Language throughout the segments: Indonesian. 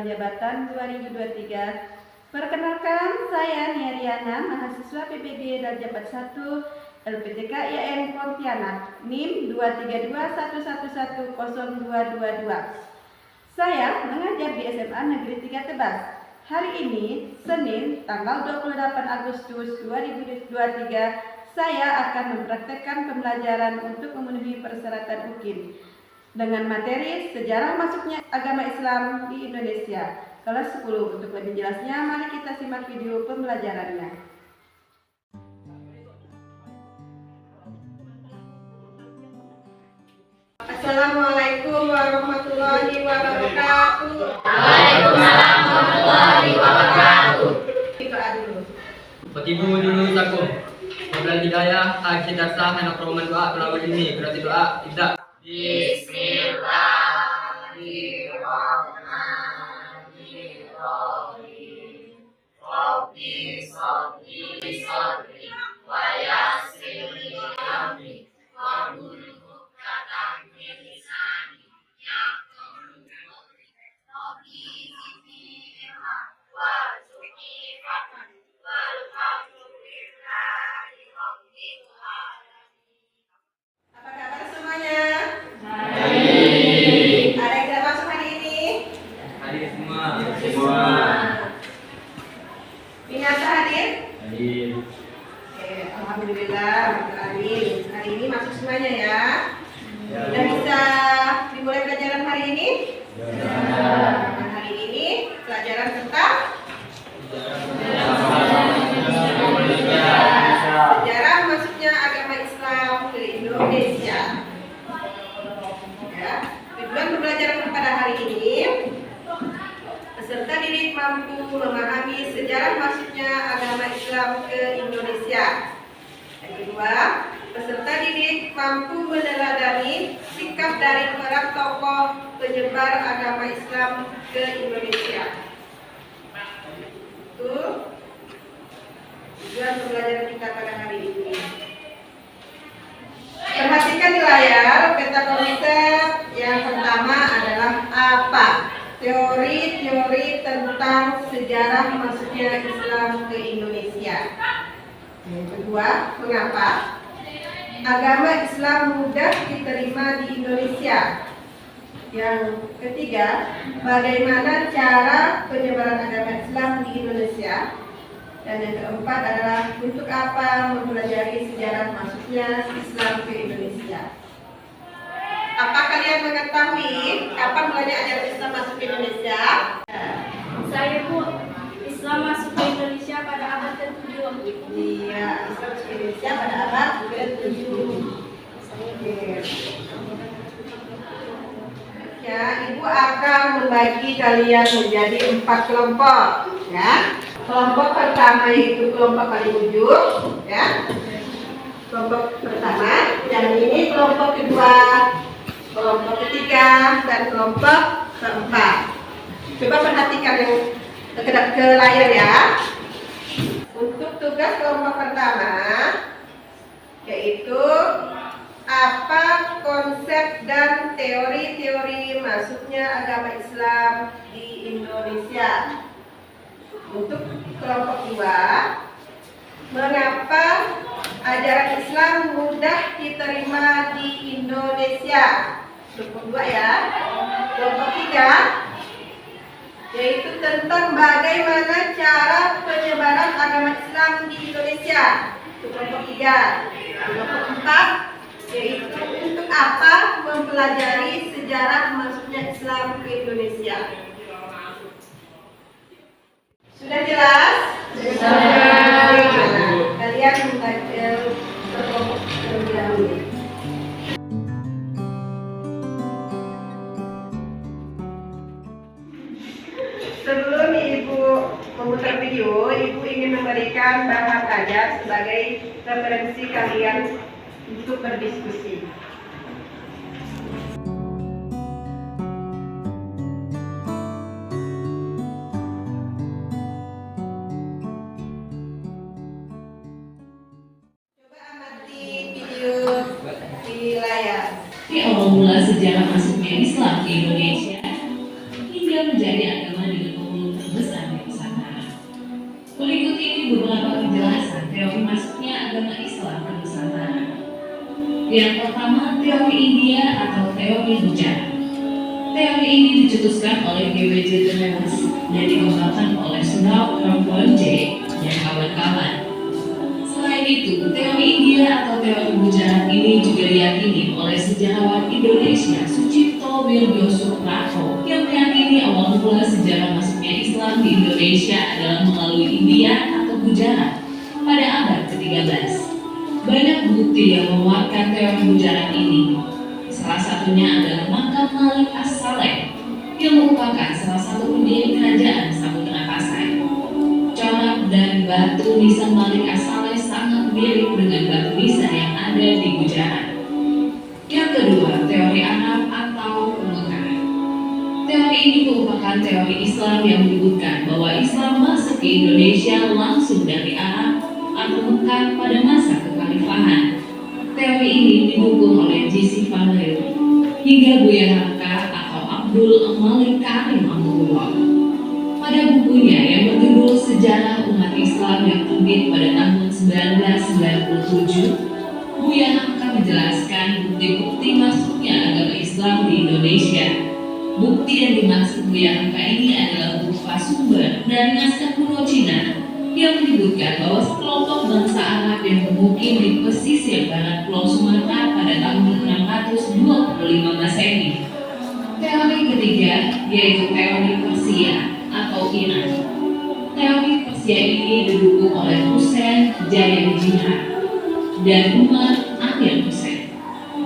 Jabatan 2023. Perkenalkan, saya Nia Riana, mahasiswa PPD Darjabat 1 LPTK IAIN Pontianak, NIM 23211102222. Saya mengajar di SMA Negeri 3 Tebas. Hari ini, Senin, tanggal 28 Agustus 2023, saya akan mempraktekkan pembelajaran untuk memenuhi persyaratan UKIM dengan materi sejarah masuknya agama Islam di Indonesia. Kelas 10. Untuk lebih jelasnya, mari kita simak video pembelajarannya. Assalamualaikum warahmatullahi wabarakatuh. Waalaikumsalam warahmatullahi wabarakatuh. Doa dulu. Petibu dulu sakum. Wabillahi hidayah, akhir dasar anak roman doa pelawat ini. Berarti doa tidak. Bismillahirrahmanirrahim. Rabbi sholli sholli wa yassir li amri wa hlul 'uqdatam min lisani yafqahu qawli. Rabbi zidni ilma warzuqni fahman walhamdulillahi rabbil alamin. Apa kabar semuanya? Baik. Ada yang tidak masuk hari ini? Hadir semua. Binasa hadir? Hadir. Oke, alhamdulillah. Hari ini masuk semuanya ya. Sudah bisa dimulai pelajaran hari ini? Nah, hari ini pelajaran tentang sejarah masuknya agama Islam ke Indonesia. Ya, tujuan pembelajaran pada hari ini, peserta didik mampu memahami sejarah masuknya agama Islam ke Indonesia. Yang kedua, peserta didik mampu meneladani sikap dari para tokoh penyebar agama Islam ke Indonesia. Itu tujuan pembelajaran kita pada hari ini. Perhatikan di layar peta konsep. Yang pertama adalah apa? Teori-teori tentang sejarah masuknya Islam ke Indonesia. Yang kedua, mengapa agama Islam mudah diterima di Indonesia? Yang ketiga, bagaimana cara penyebaran agama Islam di Indonesia? Dan yang keempat adalah untuk apa mempelajari sejarah masuknya Islam ke Indonesia. Apa kalian mengetahui kapan mulanya ajaran Islam masuk ke Indonesia? Saya Bu, Islam masuk ke Indonesia pada abad ke-7. Iya, Islam masuk ke Indonesia pada abad ke-7. Ya, Ibu akan membagi kalian menjadi 4 kelompok, ya. Kelompok pertama yaitu kelompok paling ujung, ya. Kelompok pertama, dan ini kelompok kedua, kelompok ketiga, dan kelompok keempat. Coba perhatikan yang ke layar ya. Untuk tugas kelompok pertama, yaitu apa konsep dan teori-teori masuknya agama Islam di Indonesia. Untuk kelompok kedua, mengapa ajaran Islam mudah diterima di Indonesia. Kelompok kedua ya. Kelompok tiga, yaitu tentang bagaimana cara penyebaran agama Islam di Indonesia. Kelompok tiga. Kelompok empat, yaitu untuk apa mempelajari sejarah masuknya Islam ke Indonesia. Sudah jelas? Sudah. Kalian membaca kelompok terlebih dahulu. Sebelum Ibu memutar video, Ibu ingin memberikan bahan ajar sebagai referensi kalian untuk berdiskusi. Coba amati video di layar. Di awal mula sejarah masuknya Islam ke Indonesia hingga menjadi menjadi agama dengan penghulu terbesar di Nusantara. Berikut ini beberapa penjelasan teori masuknya agama Islam ke Nusantara. Yang pertama, teori India atau teori Bujana. Teori ini dicetuskan oleh G.W.J. Demetrius dan dikembangkan oleh Sundar Ramon J. dan kawan-kawan. Selain itu, teori India atau teori Bujana ini juga diyakini oleh sejarawan Indonesia Sucipto Wirdosupratho yang meyakini awal mula sejarah masuknya Islam di Indonesia adalah melalui India atau Bujana pada abad ke-13. Banyak bukti yang menguatkan teori Bujana ini. Salah satunya adalah makam Malik As-Saleh yang merupakan salah satu pendiri kerajaan Samudra Pasai. Corak dan batu nisan Malik As-Saleh sangat mirip dengan batu nisan yang ada di Gujarat. Yang kedua, teori Arab atau Mekah. Teori ini merupakan teori Islam yang menyebutkan bahwa Islam masuk ke Indonesia langsung dari Arab atau Mekah pada masa kekhalifahan. Teori ini didukung oleh J.C. Vanderbilt hingga Buya Hamka atau Abdul Malik Karim Abdullah. Pada bukunya yang berjudul Sejarah Umat Islam yang terbit pada tahun 1997, Buya Hamka menjelaskan bukti-bukti masuknya agama Islam di Indonesia. Bukti yang dimaksud Buya Hamka ini adalah berupa sumber dari naskah kuno Cina yang menyebutkan bahwa sekelompok bangsa Arab yang bermukim di pesisir barat Pulau Sumatera pada tahun 625 Masehi. Teori ketiga yaitu teori Persia atau Iran. Teori Persia ini didukung oleh Husain Jayadinihar dan Umar Amir Husain.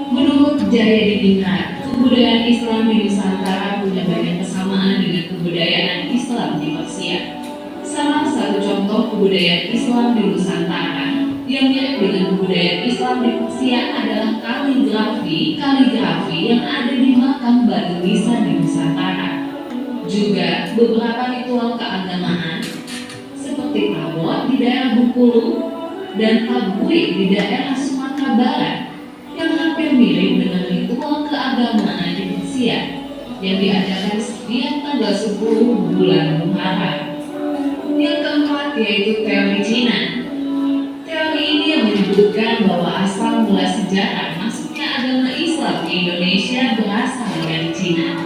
Menurut Jayadinihar, kebudayaan Islam di Nusantara punya banyak kesamaan dengan kebudayaan Islam di Persia. Salah satu contoh kebudayaan Islam di Nusantara yang mirip dengan kebudayaan Islam di Persia adalah kaligrafi yang ada di makam batu nisan di Nusantara. Juga beberapa ritual keagamaan seperti tabot di daerah Bengkulu dan tabuik di daerah Sumatera Barat yang hampir mirip dengan ritual keagamaan di Persia yang diadakan setiap tanggal 10 bulan Muharram. Yang keempat yaitu teori Cina. Teori ini yang menyebutkan bahwa asal mula sejarah masuknya agama Islam ke Indonesia berasal dari Cina.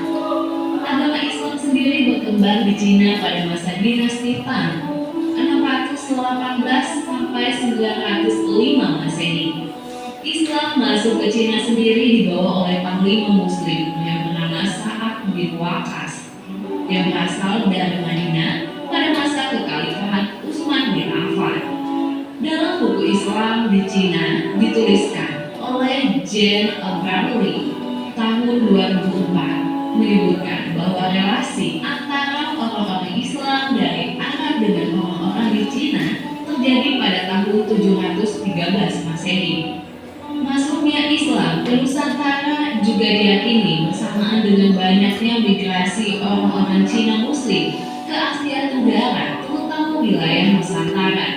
Agama Islam sendiri berkembang di Cina pada masa dinasti Tang 618 sampai 905 Masehi. Islam masuk ke Cina sendiri dibawa oleh panglima Muslim yang bernama Sa'ad bin Waqqas yang berasal dari Madinah pada masa kekhalifahan Utsman bin Affan. Dalam buku Islam di Cina dituliskan oleh Jane Aberley tahun 2004 menyebutkan bahwa relasi antara orang-orang Islam dari Arab dengan orang-orang di Cina terjadi pada tahun 713 Masehi. Masuknya Islam ke Nusantara juga diyakini bersamaan dengan banyaknya migrasi orang-orang Cina Muslim ke Asia Tenggara, terutama wilayah Nusantara,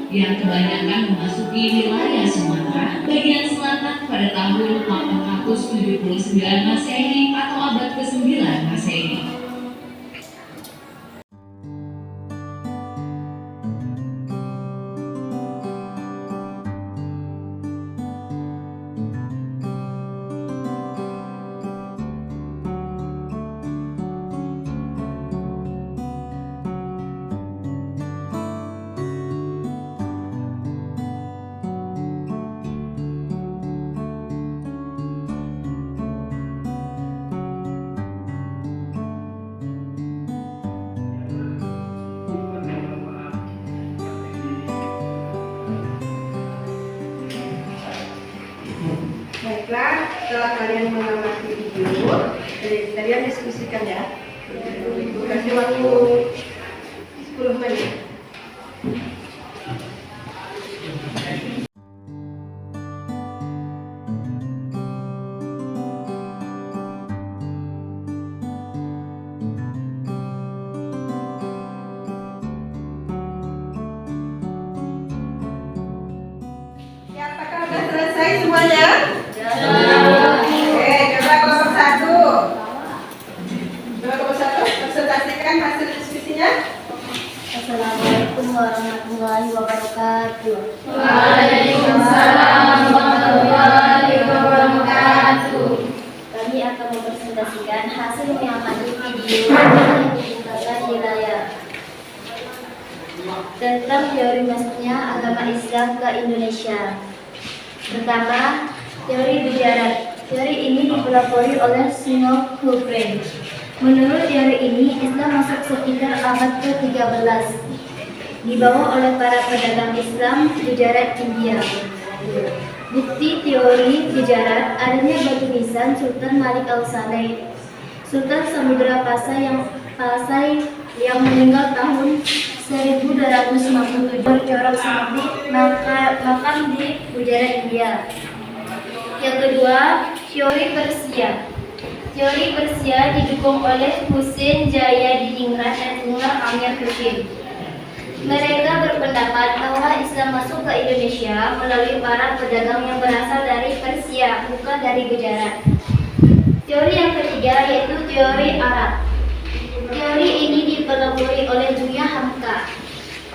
yang kebanyakan memasuki wilayah Sumatera bagian selatan pada tahun 879 Masehi atau abad ke-9 Masehi. Baiklah, setelah kalian mengamati video, kalian diskusikan ya. Kasih waktu 10 menit. Ya, apakah sudah selesai semuanya? Oke, coba kelompok 1. Coba kelompok 1 presentasi Assalamualaikum warahmatullahi wabarakatuh. Waalaikumsalam warahmatullahi wabarakatuh. Kami akan mempresentasikan hasil mengamati video yang dibukakan di layar tentang teori masuknya agama Islam ke Indonesia. Pertama, teori berjarak. Teori ini dipelopori oleh Sino Hubren. Menurut teori ini, Islam masuk sekitar abad ke-13, dibawa oleh para pedagang Islam Gujarat, India. Bukti teori Gujarat adanya batu nisan Sultan Malik Al-Saleh, Sultan Samudra Pasai yang meninggal tahun 1257 bercorak seperti makam di Gujarat, India. Yang kedua, teori Persia. Teori Persia didukung oleh Hussein Jayadiningrat dan Umar Amir Hussein. Mereka berpendapat bahwa Islam masuk ke Indonesia melalui para pedagang yang berasal dari Persia, bukan dari Gujarat. Teori yang ketiga yaitu teori Arab. Teori ini dipelopori oleh Buya Hamka.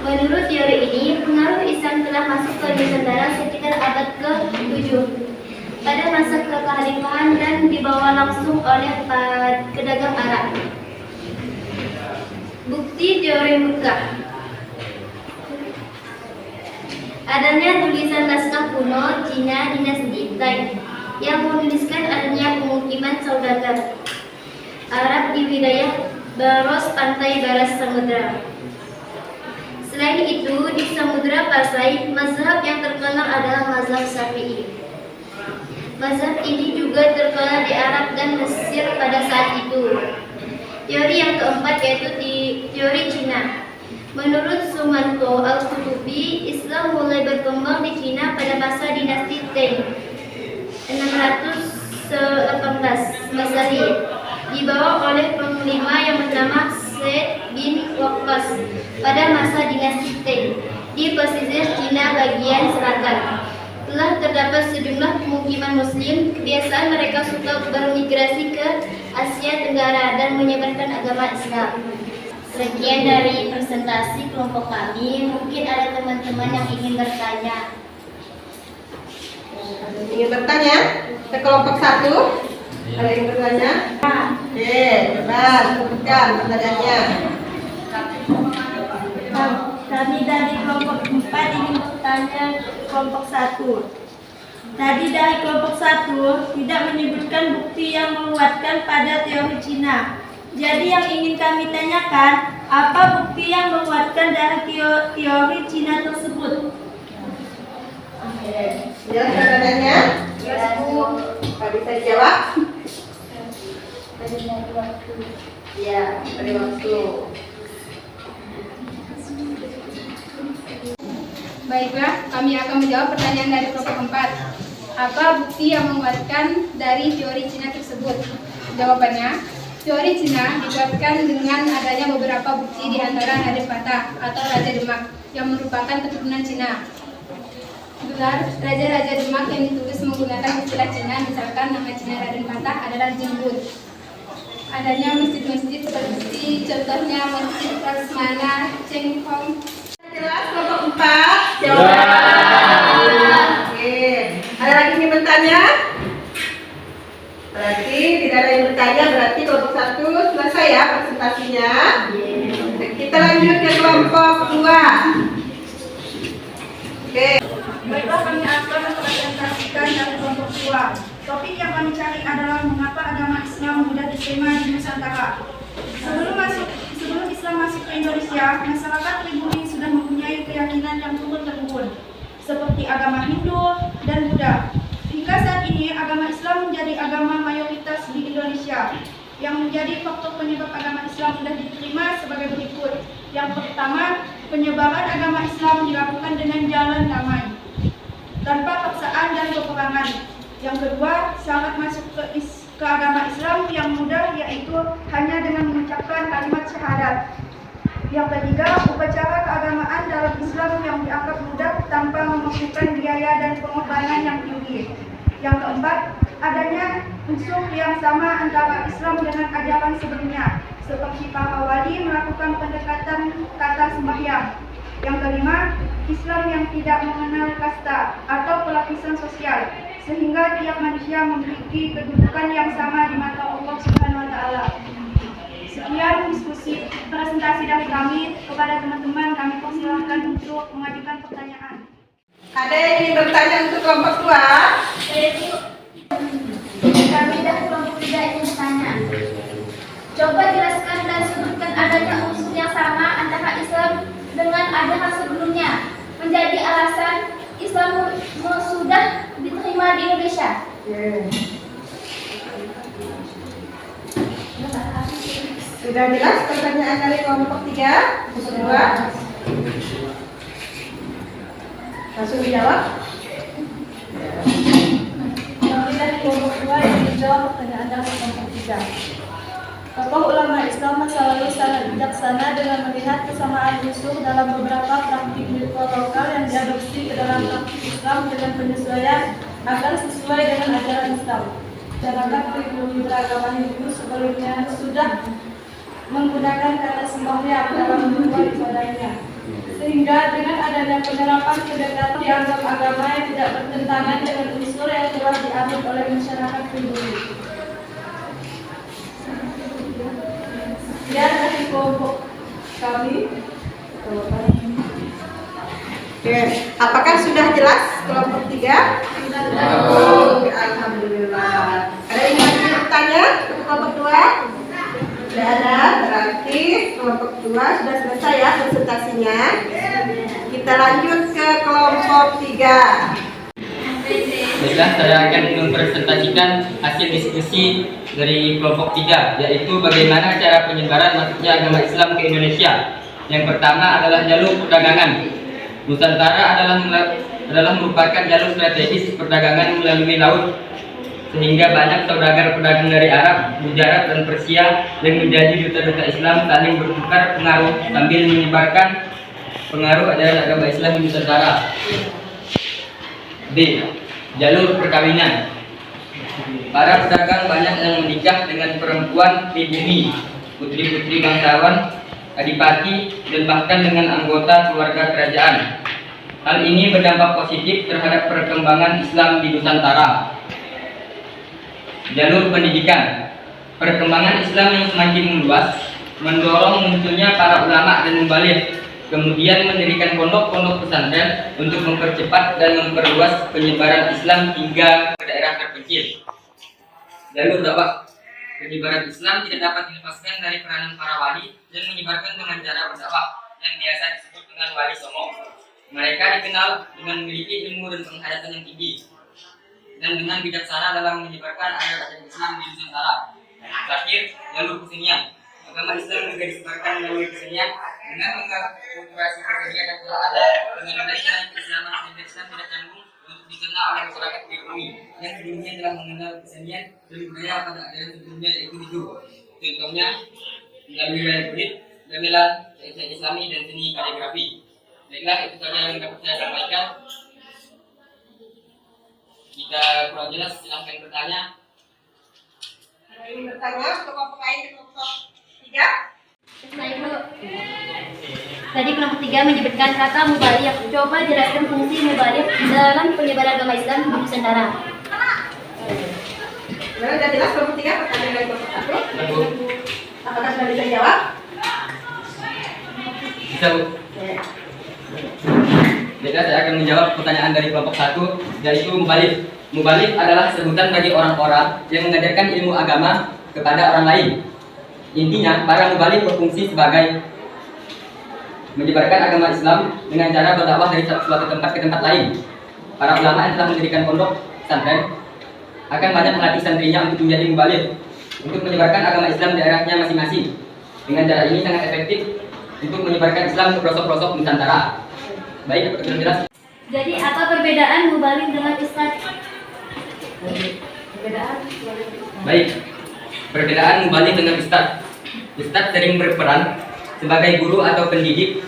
Menurut teori ini, pengaruh Islam telah masuk ke Nusantara sekitar abad ke-7 pada masa kekhalifahan dan dibawa langsung oleh pedagang Arab. Bukti teori Mekah. Adanya tulisan naskah kuno Cina dinasti Tang yang menuliskan adanya pemukiman saudagar Arab di wilayah baros pantai barat samudra. Selain itu, di Samudra Pasai, mazhab yang terkenal adalah mazhab Syafi'i. Mazhab ini juga terkenal di Arab dan Mesir pada saat itu. Teori yang keempat yaitu teori Cina. Menurut Sumanto Al-Qutubi, Islam mulai berkembang di Cina pada masa dinasti Tang 618 Masehi, dibawa oleh panglima yang bernama Said bin Waqqas pada masa dinasti Tang di pesisir Cina bagian selatan. Telah terdapat sejumlah pemukiman Muslim. Kebiasaan mereka suka bermigrasi ke Asia Tenggara dan menyebarkan agama Islam. Sekian dari presentasi kelompok kami. Mungkin ada teman-teman yang ingin bertanya. Ingin bertanya? Ke kelompok 1? Ada yang bertanya? Oke, bebas, sebutkan pertanyaannya. Kami dari kelompok 4 ingin bertanya kelompok 1. Tadi dari kelompok 1 tidak menyebutkan bukti yang menguatkan pada teori Cina. Jadi yang ingin kami tanyakan, apa bukti yang menguatkan dari teori Cina tersebut? Ya, pertanyaannya? Pak bisa dijawab? Ya, pada waktu. Baiklah, kami akan menjawab pertanyaan dari kelompok 4. Apa bukti yang menguatkan dari teori Cina tersebut? Jawabannya, teori Cina dikuatkan dengan adanya beberapa bukti di antara Raden Patah atau Raja Demak yang merupakan keturunan Cina. Gelar Raja-Raja Demak yang ditulis menggunakan istilah Cina, misalkan nama Cina Raden Patah adalah Jingbut. Adanya masjid-masjid seperti contohnya Masjid Prasmana, Cheng Hong. Jelas kelompok 4? Jawab. Oke. Ada lagi yang bertanya? Berarti tidak ada yang bertanya, berarti kelompok 1 selesai ya presentasinya. Kita lanjut ke kelompok 2. Oke. Baiklah, kami akan mempresentasikan dari kelompok 2. Topik yang kami cari adalah mengapa agama Islam mudah diterima di Nusantara. Sebelum Islam masuk ke Indonesia, masyarakat pribumi sudah mempunyai keyakinan yang turun-temurun, seperti agama Hindu dan Buddha. Hingga saat ini, agama Islam menjadi agama mayoritas di Indonesia. Yang menjadi faktor penyebab agama Islam mudah diterima sebagai berikut. Yang pertama, penyebaran agama Islam dilakukan dengan jalan damai, tanpa paksaan dan peperangan. Yang kedua, syarat masuk ke agama Islam yang mudah, yaitu hanya dengan mengucapkan kalimat syahadat. Yang ketiga, upacara keagamaan dalam Islam yang dianggap mudah tanpa memerlukan biaya dan pengorbanan yang tinggi. Yang keempat, adanya unsur yang sama antara Islam dengan ajaran sebelumnya, seperti para wali melakukan melakukan pendekatan tata sembahyang. Yang kelima, Islam yang tidak mengenal kasta atau pelapisan sosial, sehingga tiap manusia memiliki kedudukan yang sama di mata Allah Subhanahu wa taala. Sekian diskusi presentasi dari kami. Kepada teman-teman kami persilahkan untuk mengajukan pertanyaan. Ada yang ingin bertanya untuk kelompok 2? Kami dari kelompok 3 ingin bertanya. Coba jelaskan dan sebutkan adanya unsur yang sama antara Islam dengan agama sebelumnya menjadi alasan Islam sudah diterima di Indonesia. Sudah jelas pertanyaan dari kelompok 3? Kelompok 2? Langsung dijawab. Kami dari kelompok 2 yang menjawab pertanyaan dari kelompok 3. Tokoh ulama Islam masa lalu sangat bijaksana dengan melihat kesamaan unsur dalam beberapa praktik ritual lokal yang diadopsi ke dalam praktik Islam dengan penyesuaian agar sesuai dengan ajaran Islam. Masyarakat pribumi beragama Hindu sebelumnya sudah menggunakan kata sembahyang dalam ritual ibadahnya. Sehingga dengan adanya penerapan pendekatan dianggap agama yang tidak bertentangan dengan unsur yang telah dianut oleh masyarakat pribumi. Sekian dari kelompok kami. Oke, apakah sudah jelas kelompok 3? Sudah. Alhamdulillah. Ada yang ingin bertanya untuk kelompok 2? Tidak ada, berarti kelompok 2 sudah selesai ya presentasinya. Kita lanjut ke kelompok 3. Baiklah, saya akan mempresentasikan hasil diskusi dari kelompok 3, yaitu bagaimana cara penyebaran masuknya agama Islam ke Indonesia. Yang pertama adalah jalur perdagangan. Nusantara adalah merupakan jalur strategis perdagangan melalui laut, sehingga banyak saudagar pedagang dari Arab, Gujarat, dan Persia yang menjadi duta-duta Islam saling bertukar pengaruh sambil menyebarkan pengaruh ajaran agama Islam di Nusantara. B. Jalur perkawinan. Para pedagang banyak yang menikah dengan perempuan pribumi, putri-putri bangsawan, adipati, dan bahkan dengan anggota keluarga kerajaan. Hal ini berdampak positif terhadap perkembangan Islam di Nusantara. Jalur pendidikan. Perkembangan Islam yang semakin meluas mendorong munculnya para ulama dan mubalik, kemudian mendirikan pondok-pondok pesantren untuk mempercepat dan memperluas penyebaran Islam hingga ke daerah terpencil. Jalur dakwah. Penyebaran Islam tidak dapat dilepaskan dari peranan para wali dan menyebarkan dengan cara berdakwah yang biasa disebut dengan wali songo. Mereka dikenal dengan memiliki ilmu dan penghayatan yang tinggi dan dengan bijaksana dalam menyebarkan ajaran Islam di Nusantara. Terakhir, jalur kesenian. Agama Islam juga disebarkan melalui kesenian dengan mengakulturasi kesenian yang telah ada dengan adanya keislaman dan Islam tidak canggung untuk dikenal oleh masyarakat pribumi yang sebelumnya telah mengenal kesenian dan budaya pada ajaran sebelumnya yaitu Hindu. Contohnya melalui wayang kulit, gamelan, kesenian Islami dan seni kaligrafi. Baiklah, itu saja yang dapat saya sampaikan. Jika kurang jelas silahkan bertanya. Ada yang ingin bertanya untuk kelompok lain di kelompok 3? Tadi kelompok 3 menyebutkan kata mubalik. Coba jelaskan fungsi mubalik dalam penyebaran agama Islam di Nusantara. Sudah jelas kelompok 3 pertanyaan dari kelompok 1? Apakah sudah bisa dijawab? Bisa, Bu. Baiklah, saya akan menjawab pertanyaan dari kelompok 1, yaitu mubalik. Mubalik adalah sebutan bagi orang-orang yang mengajarkan ilmu agama kepada orang lain. Intinya, para mubalik berfungsi sebagai menyebarkan agama Islam dengan cara berdakwah dari suatu tempat ke tempat lain. Para ulama yang telah mendirikan pondok pesantren akan banyak melatih santrinya untuk menjadi mubalik, untuk menyebarkan agama Islam di daerahnya masing-masing. Dengan cara ini sangat efektif untuk menyebarkan Islam ke pelosok-pelosok Nusantara. Baik, apakah sudah jelas? Jadi apa perbedaan mubalik dengan ustaz? Baik, perbedaan mubalik dengan ustadz. Ustadz sering berperan sebagai guru atau pendidik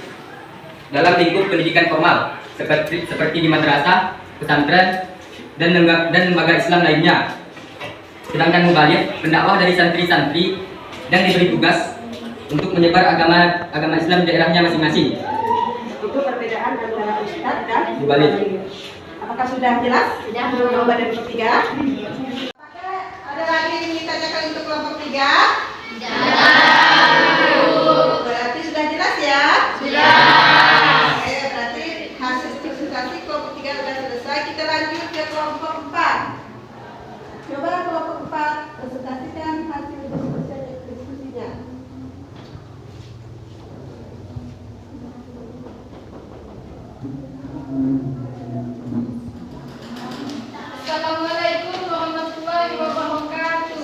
dalam lingkup pendidikan formal seperti di madrasah, pesantren, dan lembaga Islam lainnya. Sedangkan mubalik pendakwah dari santri-santri yang diberi tugas untuk menyebar agama Islam di daerahnya masing-masing. Itu perbedaan antara ustadz dan Mubalik. Apakah sudah jelas? Sudah. Jawaban dari kelompok 3. Apakah ada lagi yang ditanyakan untuk kelompok 3? Berarti sudah jelas ya? Sudah. Oke, berarti hasil presentasi kelompok 3 sudah selesai. Kita lanjut ke kelompok 4. Coba kelompok 4 presentasikan hasil diskusinya. Assalamualaikum warahmatullahi wabarakatuh.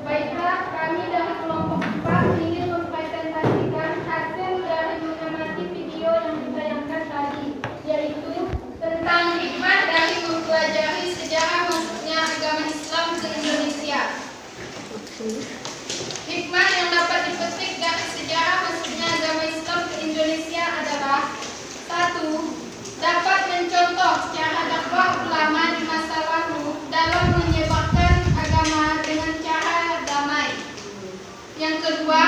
Baiklah, kami dari kelompok 4 ingin mempresentasikan hasil dari mengamati video yang ditayangkan tadi, yaitu tentang hikmah dari mempelajari sejarah masuknya agama Islam ke Indonesia. Hikmah yang dapat dipetik dari sejarah masuknya agama Islam ke Indonesia adalah: 1. Dapat mencontoh cara dakwah ulama di masa lalu dalam menyebarkan agama dengan cara damai. Yang kedua,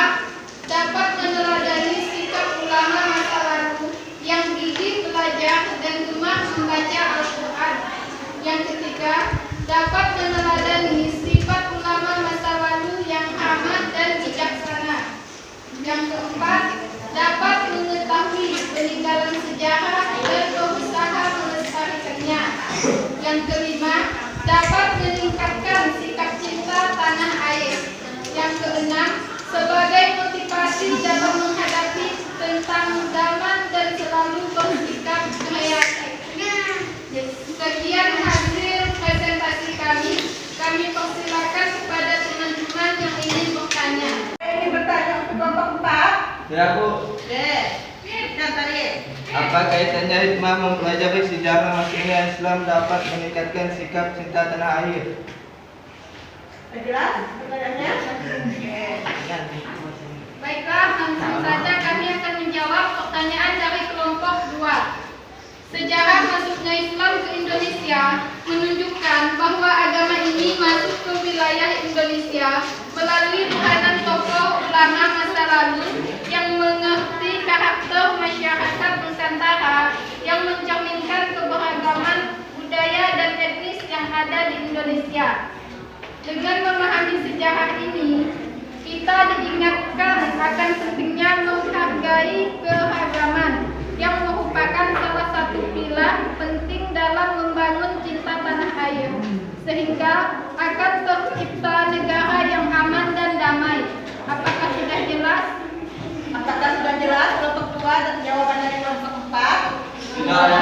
dapat meneladani sikap ulama masa lalu yang gigih belajar dan gemar membaca Al-Quran. Yang ketiga, dapat meneladani sifat ulama masa lalu yang amat dan bijaksana. Yang keempat, dapat mengetahui peninggalan sejarah dan berusaha melestarikannya. Yang kelima, dapat meningkatkan sikap cinta tanah air. Yang keenam, sebagai motivasi dalam menghadapi tentang zaman dan selalu bersikap kreatif. Sekian hasil presentasi kami. Kami persilakan kepada teman-teman yang ingin bertanya. Ini bertanya untuk kelompok 4. Ya Bu, Dan tadi. apa kaitannya hikmah mempelajari sejarah masuknya Islam dapat meningkatkan sikap cinta tanah air? Sudah jelas pertanyaannya? Baiklah, langsung saja kami akan menjawab pertanyaan dari kelompok 2. Sejarah masuknya Islam ke Indonesia menunjukkan bahwa agama ini masuk ke wilayah Indonesia melalui peranan tokoh ulama masa lalu yang mengerti karakter masyarakat Nusantara, yang mencerminkan keberagaman budaya dan etnis yang ada di Indonesia. Dengan memahami sejarah ini, kita diingatkan akan pentingnya menghargai keragaman yang merupakan salah satu pilar penting dalam membangun cinta tanah air, sehingga akan tercipta negara yang aman dan damai. Apakah sudah jelas? Apakah sudah jelas kelompok 2 dan jawaban dari kelompok 4? Sudah.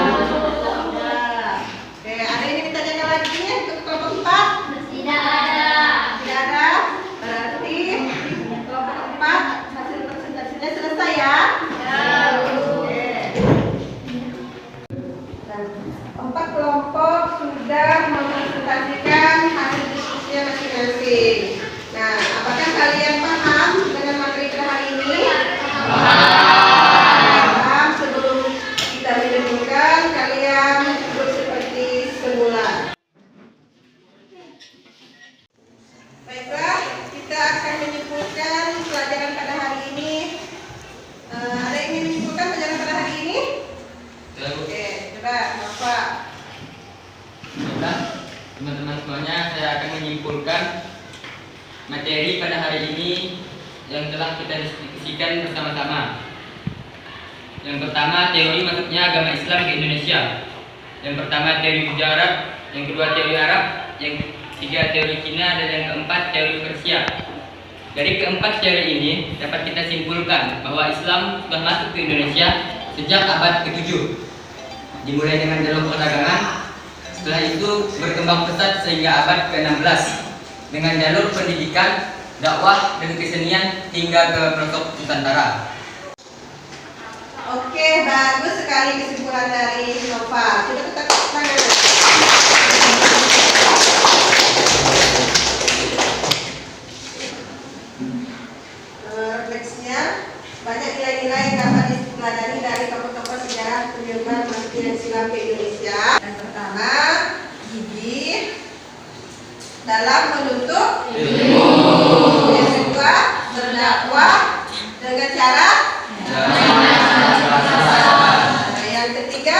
Oke, ada yang ditanyakan lagi untuk kelompok 4? Tidak ada. Tidak ada. Berarti kelompok 4 hasil presentasinya selesai ya? Oke. Dan 4 kelompok sudah mempresentasikan hasil diskusinya masing-masing. Nah, apakah kalian paham dengan materi kita hari ini? Paham. Sebelum kita menyimpulkan, kalian duduk seperti semula. Baiklah, kita akan menyimpulkan pelajaran pada hari ini. Ada yang ingin menyimpulkan pelajaran pada hari ini? Oke, coba Bapak. Baiklah, teman-teman semuanya, saya akan menyimpulkan materi pada hari ini yang telah kita diskusikan bersama-sama. Yang pertama, teori masuknya agama Islam ke Indonesia. Yang pertama, teori Arab. Yang kedua, teori Arab. Yang ketiga, teori Cina. Dan yang keempat, teori Persia. Dari keempat teori ini dapat kita simpulkan bahwa Islam sudah masuk ke Indonesia sejak abad ke-7. Dimulai dengan jalur perdagangan, setelah itu berkembang pesat sehingga abad ke-16 dengan jalur pendidikan, dakwah, dan kesenian hingga ke pelosok Nusantara. Oke, bagus sekali kesimpulan dari Nova. Kita tetap tangan. Nextnya, banyak nilai-nilai yang dapat dipelajari dari tokoh-tokoh sejarah penyebab masuknya Islam ke Indonesia. Yang pertama, gigih, dalam menuntut ilmu. Yang kedua, berdakwah dengan cara yang ketiga,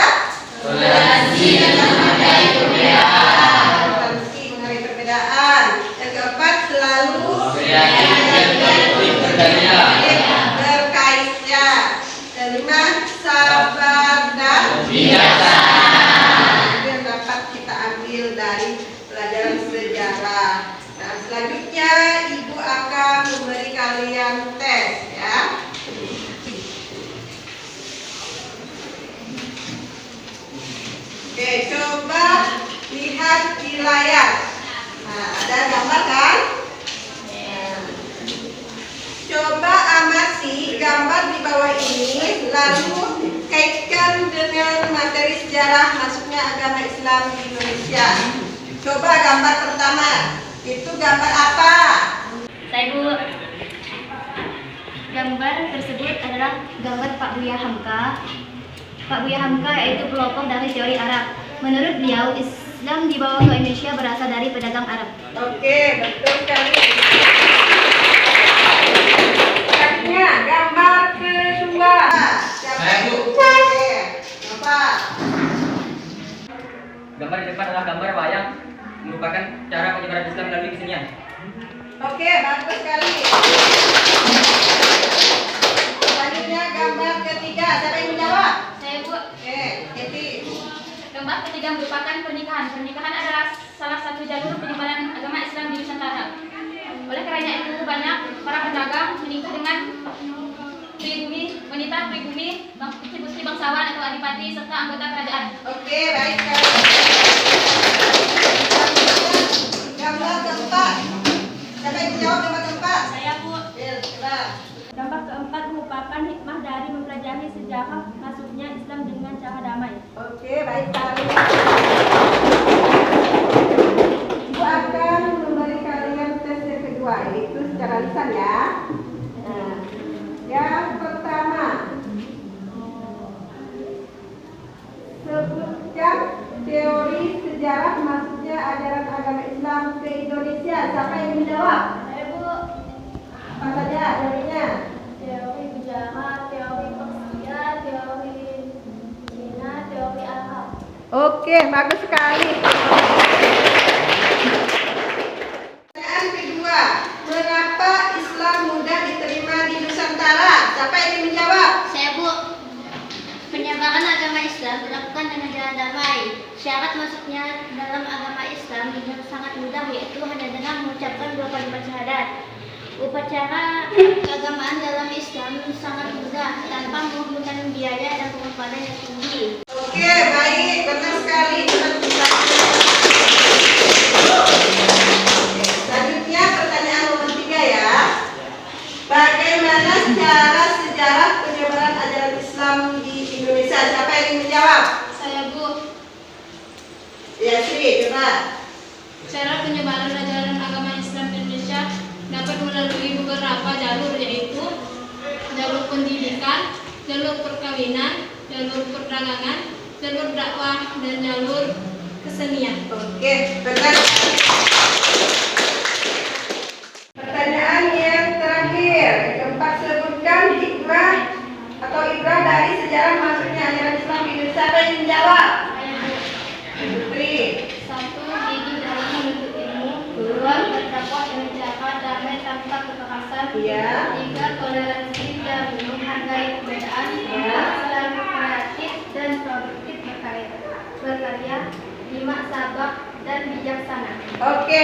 toleransi mengenai perbedaan. Yang keempat, selalu berkaisya. Kelima, sabar dan bijaksana. Yang dapat kita ambil dari pelajaran sejarah. Nah, selanjutnya Ibu akan memberi kalian tes ya. Oke, coba lihat di layar. Nah, ada gambar kan? Nah, coba amati gambar di bawah ini, lalu kaitkan dengan materi sejarah masuknya agama Islam di Indonesia. Coba gambar pertama, itu gambar apa? Saya Bu. Gambar tersebut adalah gambar Pak Buya Hamka. Pak Buya Hamka yaitu pelopor dari teori Arab. Menurut beliau, Islam dibawa ke Indonesia berasal dari pedagang Arab. Oke, betul sekali. Selanjutnya, gambar kedua. Siapa itu? Oke, Bapak. Gambar di depan adalah gambar wayang, merupakan cara penyebaran Islam melalui kesenian. Oke, bagus sekali. Selanjutnya, gambar ketiga. Siapa yang menjawab? Saya Bu. Oke, Eti. Gambar ketiga merupakan pernikahan. Pernikahan adalah salah satu jalur penyebaran agama Islam di Nusantara. Oleh karena itu banyak para pedagang menikah dengan pribumi, wanita pribumi, putri-putri bangsawan atau adipati serta anggota kerajaan. Oke, baik sekali. Gambar keempat. Siapa yang menjawab gambar keempat? Saya Bu. Coba. Gambar keempat merupakan hikmah dari mempelajari sejarah masuknya Islam dengan cara damai. Oke, baik sekali. Ibu akan memberi kalian tes yang kedua, yaitu secara lisan ya. Nah, yang pertama, sebutkan teori sejarah masuknya ajaran agama Islam ke Indonesia. Siapa yang menjawab? Saya Bu. Apa saja teorinya? Teori sejarah, teori Persia, teori Cina, teori Arab. Oke, bagus sekali. Pertanyaan kedua, mengapa Islam mudah diterima di Nusantara? Siapa yang ingin menjawab? Saya Bu. Penyebaran agama Islam dilakukan dengan jalan damai. Syarat masuknya dalam agama Islam dengan sangat mudah, yaitu hanya dengan mengucapkan 2 kalimat syahadat. Upacara keagamaan dalam Islam sangat mudah tanpa memerlukan biaya dan pengorbanan yang tinggi. Oke, baik, benar sekali. Selanjutnya pertanyaan nomor 3 ya. Bagaimana cara sejarah penyebaran ajaran Islam di Indonesia? Siapa yang ingin menjawab? Saya Bu. Ya, Sri, coba. Cara penyebaran ajaran agama Islam di Indonesia dapat melalui beberapa jalur, yaitu jalur pendidikan, jalur perkawinan, jalur perdagangan, jalur dakwah, dan jalur kesenian. Oke, benar. Pertanyaan yang terakhir, keempat, sebutkan hikmah atau ibrah dari sejarah masuknya ajaran Islam di Indonesia. Siapa yang menjawab? Putri. 1. Gigi dalam menuntut ilmu. 2. Berdakwah dengan cara damai tanpa kekerasan. Iya. 3. Toleransi dan menghargai perbedaan. Iya. 4. Selalu kreatif dan produktif berkarya. 5. Sabar dan bijaksana. Oke,